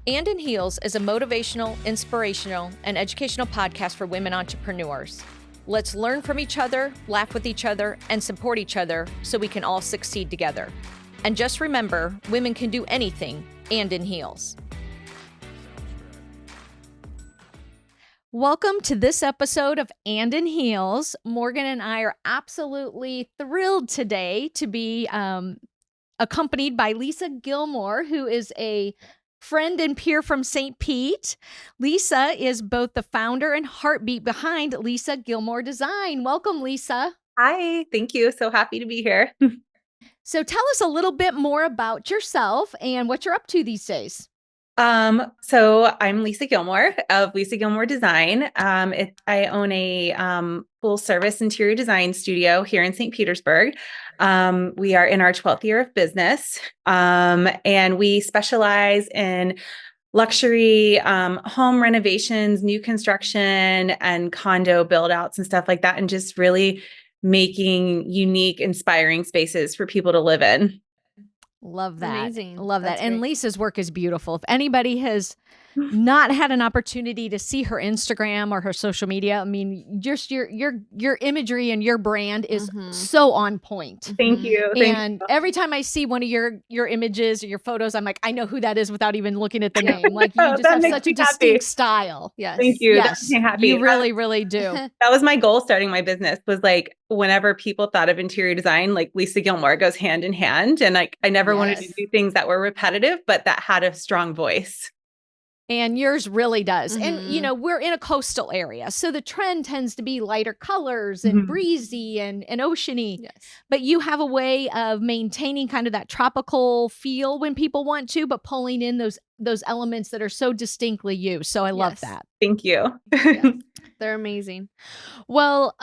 And in Heels is a motivational, inspirational, and educational podcast for women entrepreneurs. Let's learn from each other, laugh with each other, and support each other so we can all succeed together. And just remember, women can do anything, and in heels. Welcome to this episode of And in Heels. Morgan and I are absolutely thrilled today to be accompanied by Lisa Gilmore, who is a friend and peer from St. Pete. Lisa is both the founder and heartbeat behind Lisa Gilmore Design. Welcome, Lisa. Hi, thank you. So happy to be here. So tell us a little bit more about yourself and what you're up to these days. So I'm Lisa Gilmore of Lisa Gilmore Design. I own a full service interior design studio here in St. Petersburg. We are in our 12th year of business, and we specialize in luxury home renovations, new construction, and condo build outs and stuff like that, and just really making unique, inspiring spaces for people to live in. Love that. Amazing. Love That's that. And great. Lisa's work is beautiful. If anybody has not had an opportunity to see her Instagram or her social media, I mean, just your imagery and your brand is so on point. Thank you. Thank And every time I see one of your images or your photos, I'm like, I know who that is without even looking at the name. Like you just That have makes such a me distinct happy. style. Yes. Thank you. That Yes, makes me happy. you really, really do. That was my goal starting my business, was like whenever people thought of interior design, like Lisa Gilmore goes hand in hand. And like I never wanted to Yes. do things that were repetitive, but that had a strong voice. And yours really does. And, Mhm. we're in a coastal area. So the trend tends to be lighter colors and Mhm. breezy and oceany. Yes. But you have a way of maintaining kind of that tropical feel when people want to, but pulling in those elements that are so distinctly you. So I love Yes. that. Thank you. Yes. They're amazing. Well,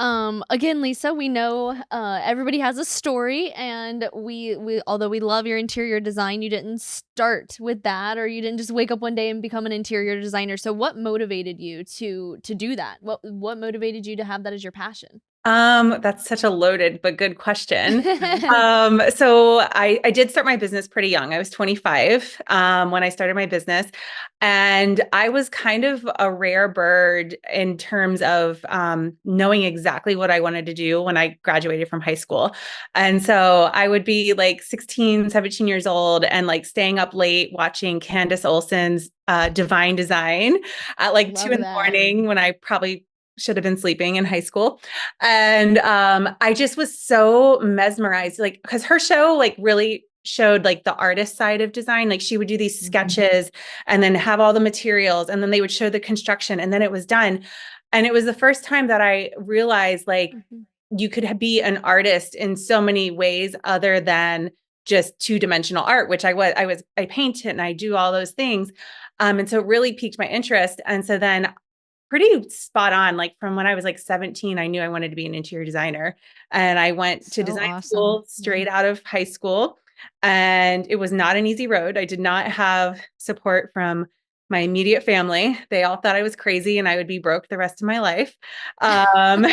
again, Lisa, we know everybody has a story, and we although we love your interior design, you didn't start with that, or you didn't just wake up one day and become an interior designer. So what motivated you to do that? What motivated you to have that as your passion? That's such a loaded but good question. So I did start my business pretty young. I was 25 when I started my business, and I was kind of a rare bird in terms of knowing exactly what I wanted to do when I graduated from high school. And so I would be like 16, 17 years old and like staying up late watching Candace Olsen's Divine Design at like Love 2 in the that. morning when I probably should have been sleeping in high school. And I just was so mesmerized, like, because her show like really showed like the artist side of design. Like she would do these sketches and then have all the materials, and then they would show the construction, and then it was done. And it was the first time that I realized like you could be an artist in so many ways other than just two-dimensional art, which I paint it and I do all those things. And so it really piqued my interest. And so then pretty spot on. Like from when I was like 17, I knew I wanted to be an interior designer. And I went to So design awesome. school straight out of high school. And it was not an easy road. I did not have support from my immediate family. They all thought I was crazy and I would be broke the rest of my life. Um,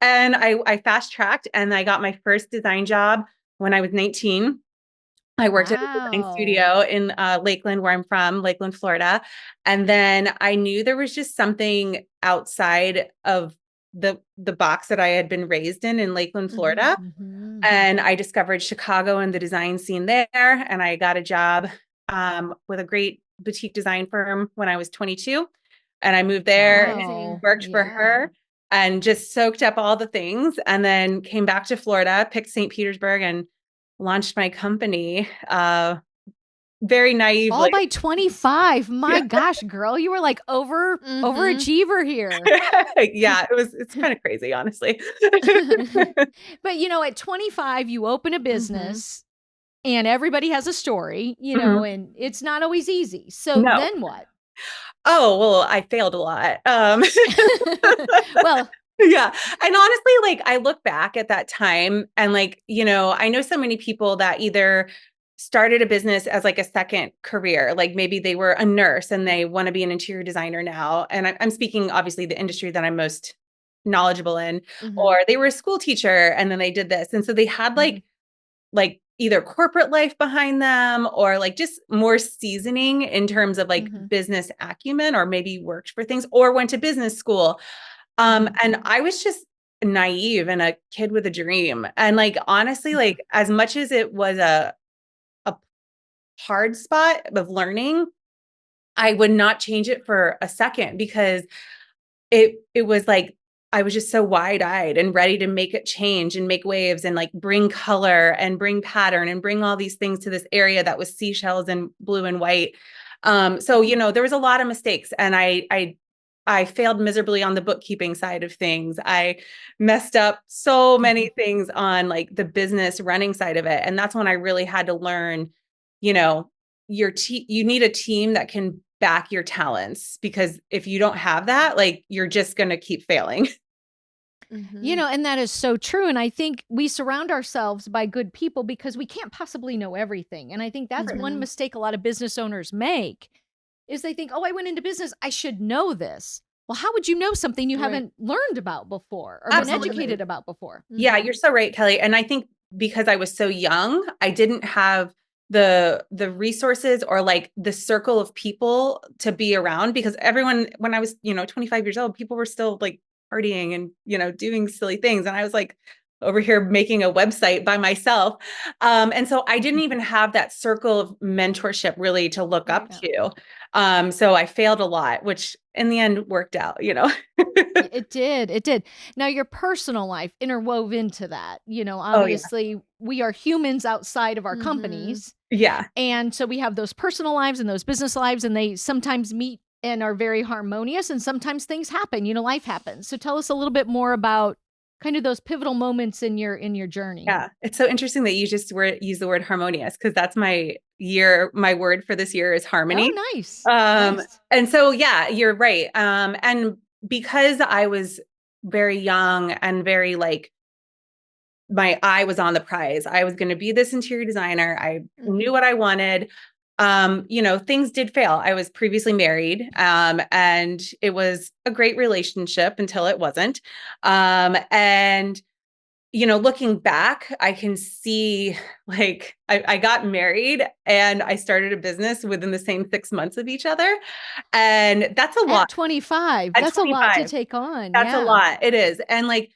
and I fast tracked and I got my first design job when I was 19. I worked at a design Wow. studio in Lakeland, where I'm from, Lakeland, Florida. And then I knew there was just something outside of the box that I had been raised in Lakeland, Florida. Mhm. And I discovered Chicago and the design scene there. And I got a job with a great boutique design firm when I was 22. And I moved there and Wow. worked for Yeah. her and just soaked up all the things, and then came back to Florida, picked St. Petersburg, and launched my company very naively. All by 25. My Yeah. gosh, girl, you were like overachiever here. Yeah, it's kind of crazy, honestly. But at 25, you open a business and everybody has a story, Mhm. and it's not always easy. So No. then what? Oh, well, I failed a lot. Well, Yeah. And honestly, like I look back at that time and like, I know so many people that either started a business as like a second career, like maybe they were a nurse and they want to be an interior designer now. And I'm speaking obviously the industry that I'm most knowledgeable in, or they were a school teacher and then they did this. And so they had like either corporate life behind them or like just more seasoning in terms of like business acumen, or maybe worked for things or went to business school. And I was just naive and a kid with a dream. And like, honestly, like as much as it was a hard spot of learning, I would not change it for a second, because it was like I was just so wide-eyed and ready to make it change and make waves and like bring color and bring pattern and bring all these things to this area that was seashells and blue and white. So there was a lot of mistakes, and I failed miserably on the bookkeeping side of things. I messed up so many things on like the business running side of it, and that's when I really had to learn, you know, you need a team that can back your talents, because if you don't have that, like you're just going to keep failing. And that is so true. And I think we surround ourselves by good people because we can't possibly know everything. And I think that's one mistake a lot of business owners make, is they think, oh, I went into business, I should know this. Well, how would you know something you haven't learned about before or been educated about before? Yeah, you're so right, Kelly. And I think because I was so young, I didn't have the resources or like the circle of people to be around, because everyone, when I was, 25 years old, people were still like partying and, doing silly things. And I was like over here making a website by myself. And so I didn't even have that circle of mentorship really to look up to. So I failed a lot, which in the end worked out, It did. It did. Now, your personal life interwove into that. Oh, yeah. Obviously, we are humans outside of our companies. Yeah. And so we have those personal lives and those business lives, and they sometimes meet and are very harmonious. And sometimes things happen, life happens. So tell us a little bit more about kind of those pivotal moments in your journey. Yeah. It's so interesting that you just use the word harmonious, because that's my word for this year is harmony. Oh, nice. Nice. And so, yeah, you're right. And because I was very young and very like, my eye was on the prize. I was going to be this interior designer. I knew what I wanted. Things did fail. I was previously married, and it was a great relationship until it wasn't. And looking back, I can see like I got married and I started a business within the same 6 months of each other. And that's a lot. At 25. At That's 25, a lot to take on. that's a lot. It is. And like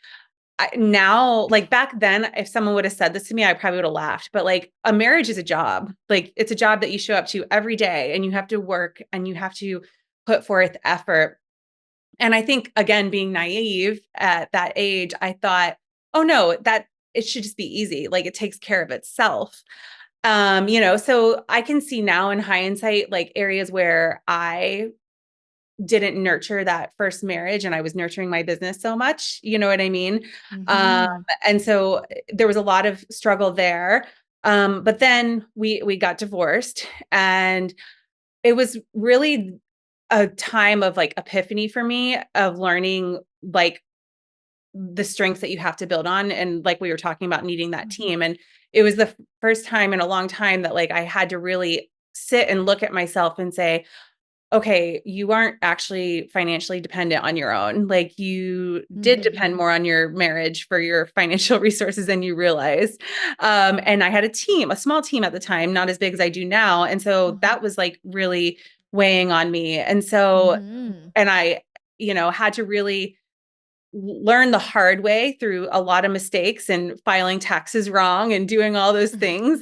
now, like back then, if someone would have said this to me, I probably would have laughed. But like a marriage is a job. Like it's a job that you show up to every day, and you have to work and you have to put forth effort. And I think, again, being naive at that age, I thought, oh no, that it should just be easy. Like it takes care of itself. So I can see now in hindsight, like areas where I didn't nurture that first marriage and I was nurturing my business so much, you know what I mean? And so there was a lot of struggle there. But then we got divorced, and it was really a time of like epiphany for me of learning like the strengths that you have to build on. And like we were talking about needing that team. And it was the first time in a long time that like I had to really sit and look at myself and say, okay, you aren't actually financially dependent on your own. Like you did depend more on your marriage for your financial resources than you realized. And I had a small team at the time, not as big as I do now. And so that was like really weighing on me. And so, and I, had to really learn the hard way through a lot of mistakes and filing taxes wrong and doing all those things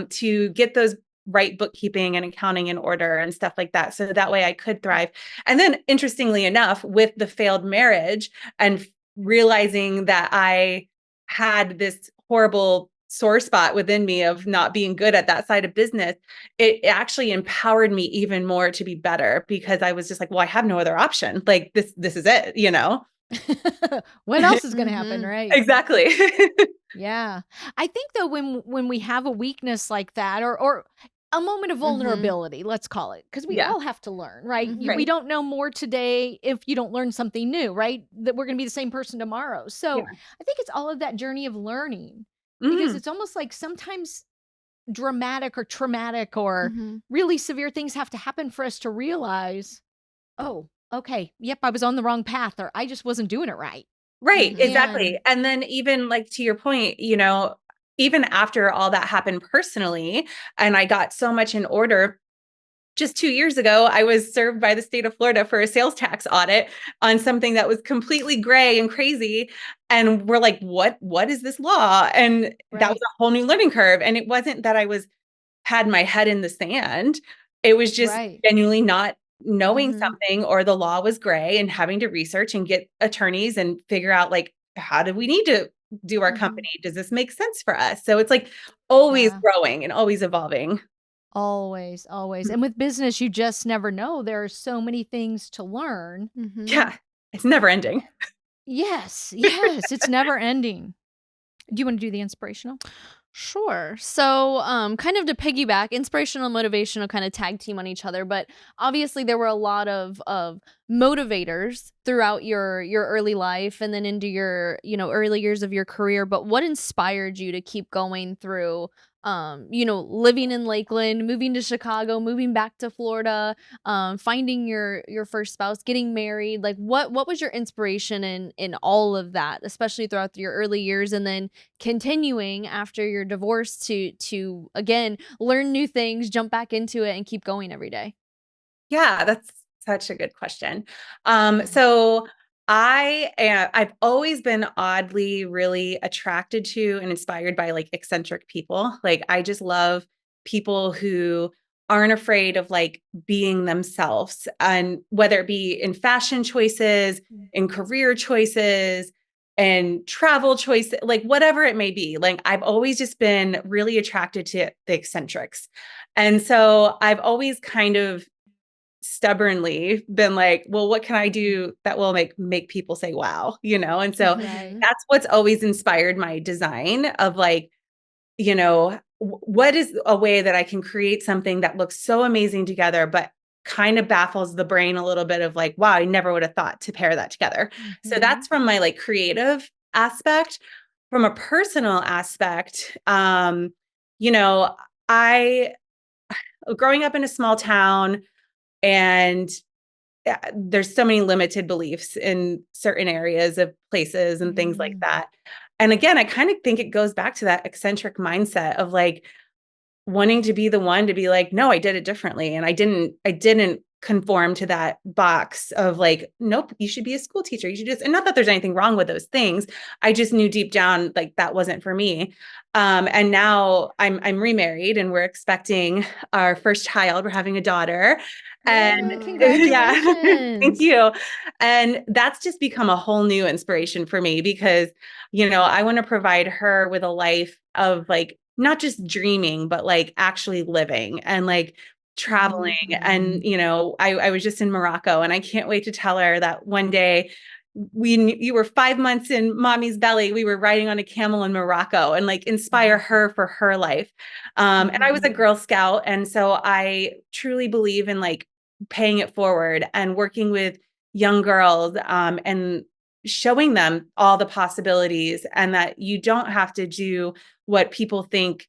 to get those right bookkeeping and accounting in order and stuff like that. So that way I could thrive. And then interestingly enough, with the failed marriage and realizing that I had this horrible sore spot within me of not being good at that side of business, it actually empowered me even more to be better, because I was just like, well, I have no other option. Like this is it, What else is going to happen, right? Exactly. Yeah. I think though, when we have a weakness like that, or a moment of vulnerability, let's call it, because we all have to learn, right? We don't know more today if you don't learn something new, right? That we're going to be the same person tomorrow. So I think it's all of that journey of learning, because it's almost like sometimes dramatic or traumatic or really severe things have to happen for us to realize, oh, okay, yep, I was on the wrong path, or I just wasn't doing it right. Right, exactly. And then even like to your point, even after all that happened personally, and I got so much in order, just 2 years ago, I was served by the state of Florida for a sales tax audit on something that was completely gray and crazy. And we're like, what is this law? And that was Right. a whole new learning curve. And it wasn't that had my head in the sand. It was just Right. genuinely not knowing Mhm. something, or the law was gray, and having to research and get attorneys and figure out, like, how do we need to do our Mhm. company? Does this make sense for us? So it's like always Yeah. growing and always evolving. Always, always. And with business, you just never know. There are so many things to learn. Mhm. Yeah, it's never ending. Yes, yes, it's never ending. Do you wanna do the inspirational? Sure. So, kind of to piggyback, inspirational and motivational kind of tag team on each other, but obviously there were a lot of motivators throughout your early life and then into your, early years of your career. But what inspired you to keep going through, living in Lakeland, moving to Chicago, moving back to Florida, finding your first spouse, getting married? Like, what was your inspiration in all of that, especially throughout your early years, and then continuing after your divorce to again learn new things, jump back into it, and keep going every day? Yeah, that's such a good question. Mhm. So I've always been oddly really attracted to and inspired by, like, eccentric people. Like, I just love people who aren't afraid of, like, being themselves, and whether it be in fashion choices, in career choices, and travel choices, like whatever it may be. Like, I've always just been really attracted to the eccentrics. And so I've always kind of stubbornly been like, well, what can I do that will make people say, wow, And so Right. Mhm. that's what's always inspired my design of, like, what is a way that I can create something that looks so amazing together, but kind of baffles the brain a little bit of, like, wow, I never would have thought to pair that together. So Mhm. that's from my, like, creative aspect. From a personal aspect, you know, I growing up in a small town, and there's so many limited beliefs in certain areas of places and things like Mm. that. And again, I kind of think it goes back to that eccentric mindset of, like, wanting to be the one to be like, no, I did it differently. And I didn't conform to that box of, like, nope, you should be a school teacher. You should just, and not that there's anything wrong with those things. I just knew deep down, like, that wasn't for me. And now I'm remarried, and we're expecting our first child. We're having a daughter. And Yay, Wow. yeah, thank congratulations. you. And that's just become a whole new inspiration for me, because, I want to provide her with a life of, like, not just dreaming, but, like, actually living and, like, traveling. Mhm. And, I was just in Morocco, and I can't wait to tell her that one day, you were 5 months in mommy's belly. We were riding on a camel in Morocco, and, like, inspire Mhm. her for her life. And I was a Mhm. Girl Scout. And so I truly believe in, like, paying it forward and working with young girls, and showing them all the possibilities, and that you don't have to do what people think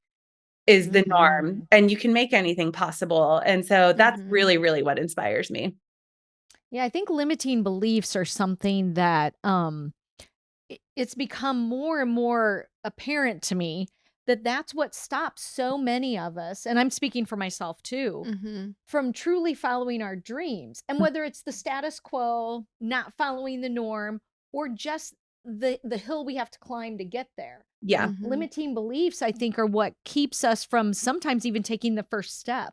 is the Mhm. norm, and you can make anything possible. And so that's Mhm. really, really what inspires me. Yeah, I think limiting beliefs are something that it's become more and more apparent to me that that's what stops so many of us, and I'm speaking for myself too, Mhm. from truly following our dreams. And whether it's the status quo, not following the norm, or just the hill we have to climb to get there. Yeah. Mhm. Limiting beliefs, I think, are what keeps us from sometimes even taking the first step.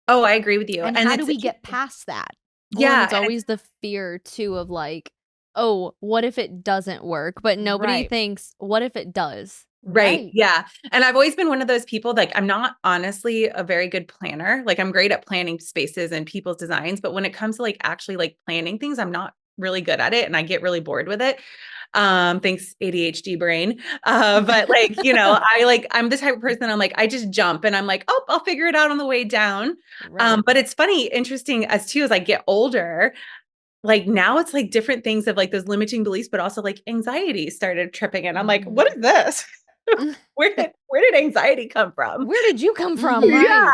Oh, I agree with you. And And how do it's we get past that? Well, and yeah, it's always the fear too of like, oh, what if it doesn't work? But nobody Right. thinks, what if it does? right. Right. Yeah. And I've always been one of those people, like, I'm not honestly a very good planner. Like, I'm great at planning spaces and people's designs, but when it comes to, like, actually, like, planning things, I'm not really good at it, and I get really bored with it. Thanks, ADHD brain. But, like, I'm the type of person, I'm like, I just jump, and I'm like, oh, I'll figure it out on the way down. Right. But it's funny, interesting as I get older, like, now it's, like, different things of, like, those limiting beliefs, but also, like, anxiety started tripping in. I'm like, what Mhm. is this? Where did anxiety come from? Where did you come from? Mhm. Right.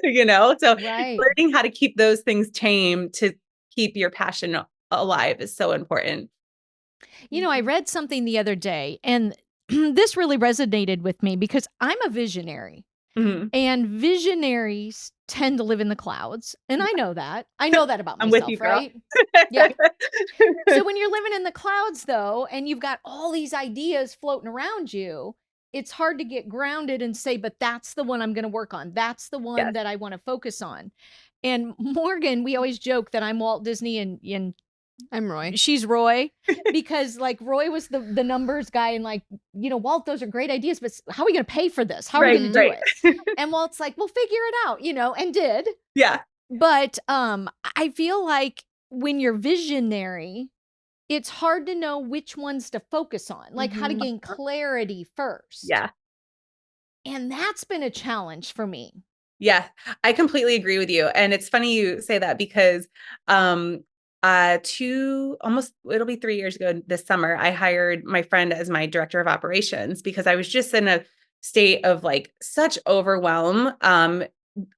Yeah. So Right. learning how to keep those things tame to keep your passion alive is so important. I Mhm. read something the other day, and this really resonated with me because I'm a visionary. Mhm. And visionaries tend to live in the clouds. And I know that. I know that about I'm with you, myself, girl. right? Yeah. So when you're living in the clouds, though, and you've got all these ideas floating around you, it's hard to get grounded and say, but that's the one I'm going to work on. That's the one Yes. that I want to focus on. And Morgan, we always joke that I'm Walt Disney and I'm Roy. she's Roy, because like Roy was the numbers guy, and like, Walt, those are great ideas, but how are we going to pay for this? How are we Right, going to do right. it? And Walt's like, we'll figure it out, and did. Yeah. But I feel like when you're visionary, it's hard to know which ones to focus on, like how to Mhm. gain clarity first. Yeah. And that's been a challenge for me. Yeah, I completely agree with you. And it's funny you say that because it'll be 3 years ago this summer, I hired my friend as my director of operations because I was just in a state of like such overwhelm.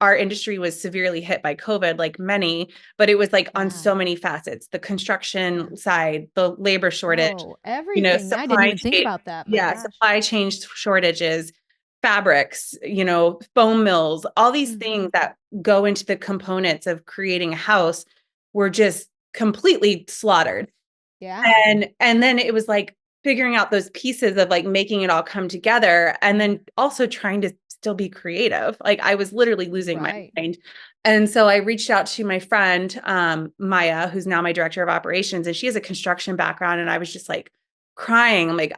Our industry was severely hit by COVID, like many, but it was like on so many facets, the construction side, the labor shortage, Oh, everything. I didn't even think about that. My gosh. supply chain shortages, fabrics, foam mills, all these things that go into the components of creating a house were just completely slaughtered. Yeah. And then it was like figuring out those pieces of like making it all come together and then also trying to still be creative. Like I was literally losing my mind. And so I reached out to my friend, Maya, who's now my director of operations, and she has a construction background. And I was just like crying. I'm like,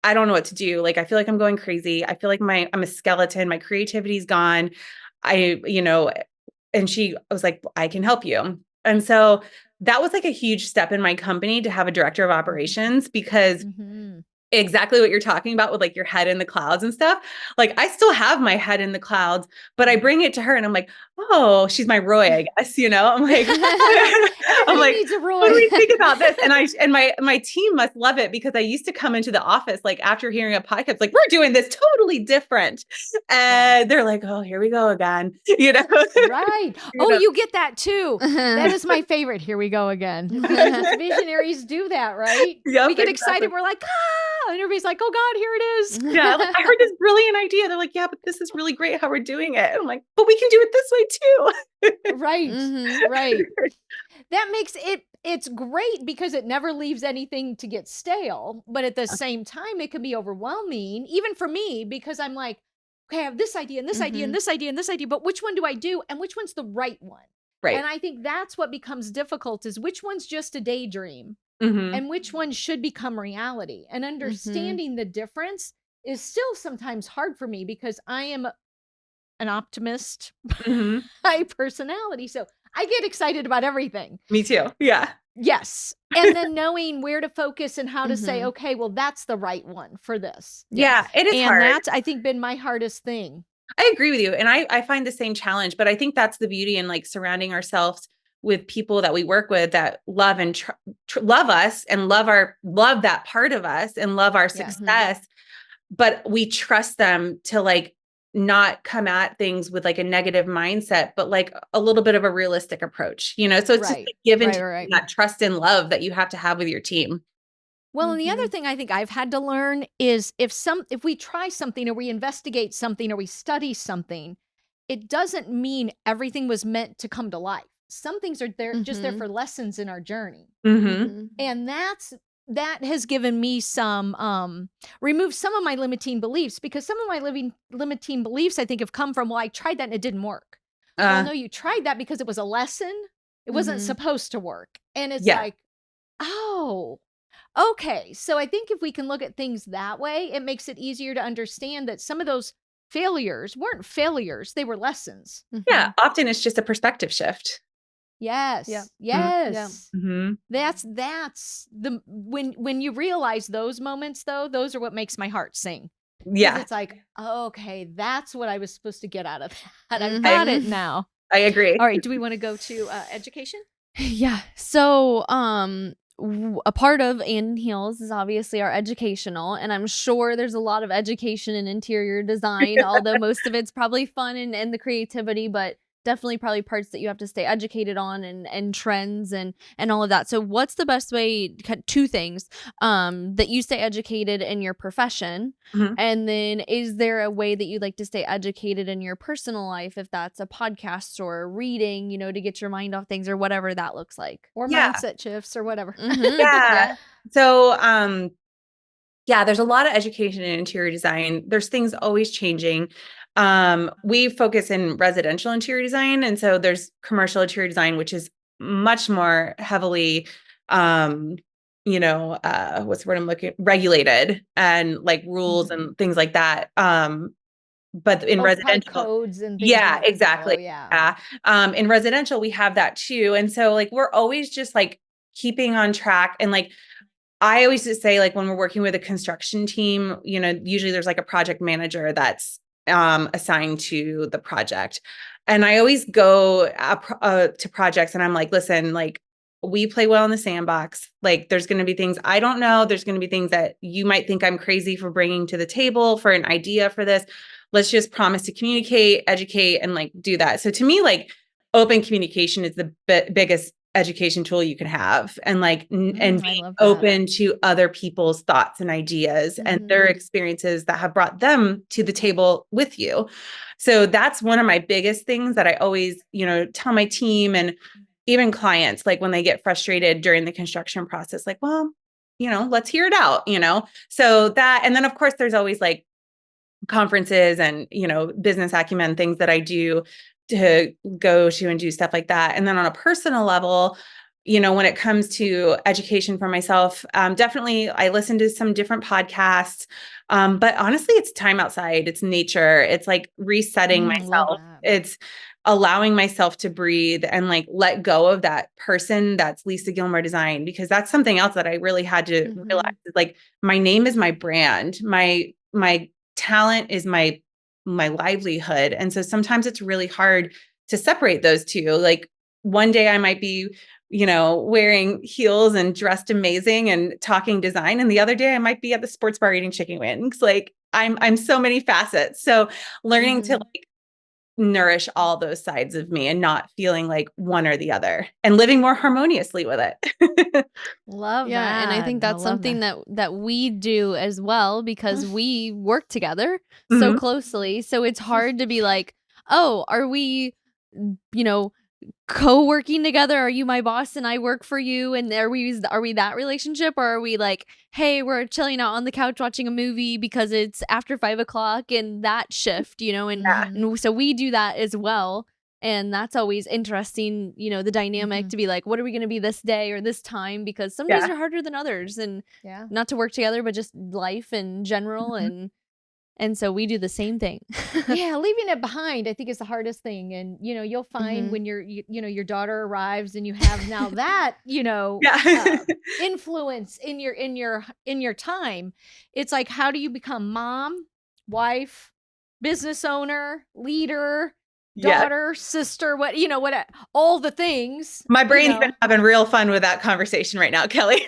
I don't know what to do. Like, I feel like I'm going crazy. I feel like I'm a skeleton. My creativity's gone. And she was like, I can help you. And so that was like a huge step in my company to have a director of operations because exactly what you're talking about with like your head in the clouds and stuff. Like I still have my head in the clouds, but I bring it to her and I'm like, oh, she's my Roy, I guess, I'm like, Everybody needs a Roy. What do we think about this? And my team must love it because I used to come into the office, like after hearing a podcast, like we're doing this totally different. And they're like, oh, here we go again, Right. Oh, you get that too. That is my favorite. Here we go again. Because visionaries do that, right? Yep, we get excited. We're like, and everybody's like, oh God, here it is. Yeah. Like, I heard this brilliant idea. They're like, yeah, but this is really great how we're doing it. I'm like, but we can do it this way too. Right. Right. That makes it's great because it never leaves anything to get stale. But at the same time, it can be overwhelming, even for me, because I'm like, okay, I have this idea and this idea and this idea and this idea, but which one do I do? And which one's the right one? Right. And I think that's what becomes difficult is which one's just a daydream and which one should become reality. And understanding the difference is still sometimes hard for me because I am an optimist, high personality. So I get excited about everything. Me too. Yeah. Yes. And then knowing where to focus and how to say, okay, well, that's the right one for this. Yeah, it is hard. And that's, I think, been my hardest thing. I agree with you. And I find the same challenge, but I think that's the beauty in like surrounding ourselves with people that we work with that love and love us and love that part of us and love our success. But we trust them to like not come at things with like a negative mindset, but like a little bit of a realistic approach, so it's just like given that trust and love that you have to have with your team. Well, and the other thing I think I've had to learn is if we try something or we investigate something or we study something, it doesn't mean everything was meant to come to life. Some things are there just there for lessons in our journey. And that has given me some, removed some of my limiting beliefs because some of my limiting beliefs I think have come from, well, I tried that and it didn't work. Well, no, you tried that because it was a lesson. It wasn't supposed to work. And it's like, oh, okay. So I think if we can look at things that way, it makes it easier to understand that some of those failures weren't failures. They were lessons. Yeah. Often it's just a perspective shift. Yes. Yeah. Yes. Yeah. That's the when you realize those moments though, those are what makes my heart sing. Yeah. It's like, okay, that's what I was supposed to get out of that. I've got it now. I agree. All right. Do we want to go to education? Yeah. So, a part of And Heels is obviously our educational, and I'm sure there's a lot of education in interior design, although most of it's probably fun and the creativity, but definitely probably parts that you have to stay educated on, and trends and all of that. So what's the best way, two things, that you stay educated in your profession, Mhm. and then is there a way that you like to stay educated in your personal life, if that's a podcast or reading, to get your mind off things or whatever that looks like? Or Yeah. mindset shifts or whatever. Mhm. Yeah. So, yeah, there's a lot of education in interior design. There's things always changing. We focus in residential interior design. And so there's commercial interior design, which is much more heavily, what's the word I'm looking, regulated, and like rules and things like that. But in Probably residential, codes and things yeah, you have to exactly. follow. Yeah. Yeah. In residential, we have that too. And so like, we're always just like keeping on track. And like, I always just say, like, when we're working with a construction team, usually there's like a project manager that's assigned to the project. And I always go to projects and I'm like, listen, like, we play well in the sandbox. Like, there's going to be things I don't know. There's going to be things that you might think I'm crazy for bringing to the table for an idea for this. Let's just promise to communicate, educate, and like do that. So to me, like, open communication is the biggest education tool you can have, and like and I being love that. open to other people's thoughts and ideas and their Mhm. experiences that have brought them to the table with you. So that's one of my biggest things that I always, tell my team and even clients, like when they get frustrated during the construction process, like, well, let's hear it out, so that, and then of course there's always like conferences and, business acumen things that I do to go to and do stuff like that. And then on a personal level, when it comes to education for myself, definitely I listen to some different podcasts. But honestly, it's time outside, it's nature, it's like resetting Love myself. that. It's allowing myself to breathe and like let go of that person that's Lisa Gilmore Design, because that's something else that I really had to realize is like, my name is my brand, my talent is my livelihood. And so sometimes it's really hard to separate those two. Like, one day I might be, wearing heels and dressed amazing and talking design, and the other day I might be at the sports bar eating chicken wings. Like, I'm so many facets. So learning to like nourish all those sides of me and not feeling like one or the other, and living more harmoniously with it. Love Yeah, that. and I think that's love something that we do as well, because we work together so Mhm. closely. So it's hard to be like, "Oh, are we, you know, co-working together? Are you my boss and I work for you?" And are we that relationship, or are we like, "Hey, we're chilling out on the couch watching a movie because it's after 5 o'clock," and that shift, and so we do that as well. And that's always interesting, the dynamic to be like, what are we going to be this day or this time? Because some days Yeah. are harder than others, and Yeah. not to work together, but just life in general. Mhm. And so we do the same thing. Yeah, leaving it behind, I think, is the hardest thing. And you'll find Mhm. when your daughter arrives and you have now that Yeah. influence in your time. It's like, how do you become mom, wife, business owner, leader, Yeah. daughter, sister, what all the things, My brain's been having real fun with that conversation right now, Kelly.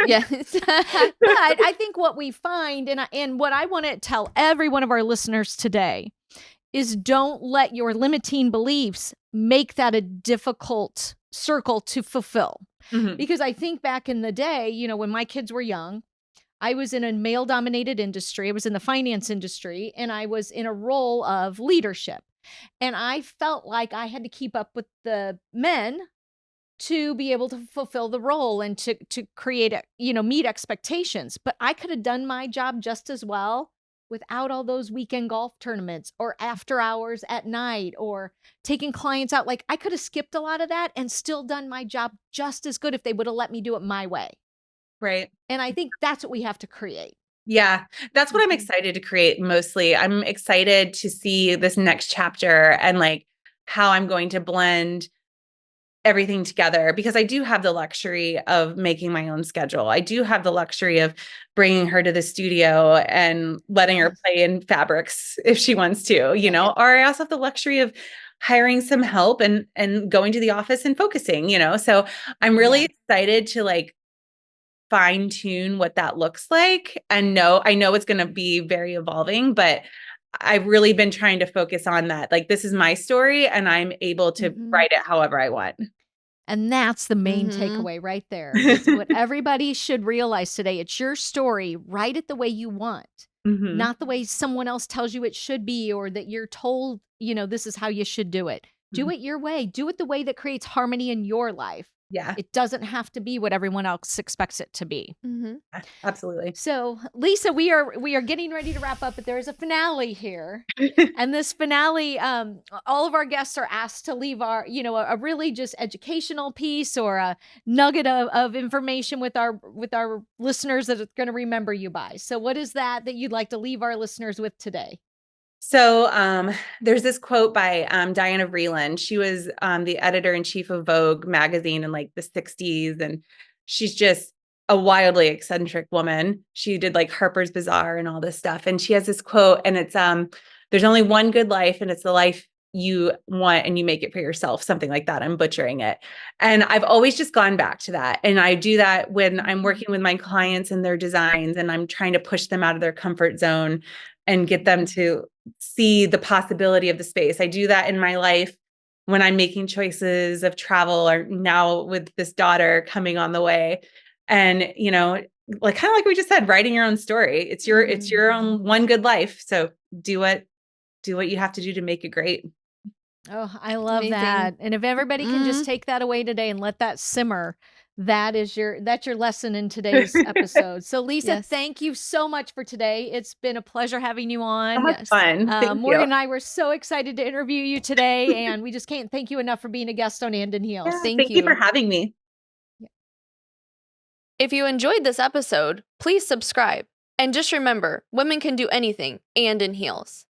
Yes. But I think what we find, and what I want to tell every one of our listeners today, is don't let your limiting beliefs make that a difficult circle to fulfill. Mhm. Because I think back in the day, when my kids were young, I was in a male dominated industry. I was in the finance industry, and I was in a role of leadership. And I felt like I had to keep up with the men to be able to fulfill the role and to create meet expectations. But I could have done my job just as well without all those weekend golf tournaments or after hours at night or taking clients out. Like, I could have skipped a lot of that and still done my job just as good if they would have let me do it my way. Right. And I think that's what we have to create. Yeah, that's what I'm Mhm. excited to create mostly. I'm excited to see this next chapter and like how I'm going to blend everything together, because I do have the luxury of making my own schedule. I do have the luxury of bringing her to the studio and letting her Yes. play in fabrics if she wants to, or I also have the luxury of hiring some help and going to the office and focusing, So I'm really Yeah. excited to like fine tune what that looks like. And I know it's going to be very evolving, but I've really been trying to focus on that. Like, this is my story and I'm able to write it however I want. And that's the main takeaway right there. It's what everybody should realize today. It's your story. Write it the way you want, not the way someone else tells you it should be, or that you're told, this is how you should do it. Do it your way. Do it the way that creates harmony in your life. Yeah. It doesn't have to be what everyone else expects it to be. Absolutely. So, Lisa, we are getting ready to wrap up, but there is a finale here. And this finale, all of our guests are asked to leave a really just educational piece or a nugget of information with our listeners that it's going to remember you by. So what is that you'd like to leave our listeners with today? So there's this quote by Diana Vreeland. She was the editor-in-chief of Vogue magazine in like the 60s. And she's just a wildly eccentric woman. She did like Harper's Bazaar and all this stuff. And she has this quote, and it's there's only one good life, and it's the life you want, and you make it for yourself, something like that. I'm butchering it. And I've always just gone back to that. And I do that when I'm working with my clients and their designs, and I'm trying to push them out of their comfort zone and get them to see the possibility of the space. I do that in my life when I'm making choices of travel, or now with this daughter coming on the way. And, like kind of like we just said, writing your own story. It's your own one good life. So do what you have to do to make it great. Oh, I love that. And if everybody can just take that away today and let that simmer, that's your lesson in today's episode. So Lisa, thank you so much for today. It's been a pleasure having you on. So much fun. Thank Morgan you. and I were so excited to interview you today, and we just can't thank you enough for being a guest on And in Heels. Yeah, thank you for having me. If you enjoyed this episode, please subscribe. And just remember, women can do anything and in heels.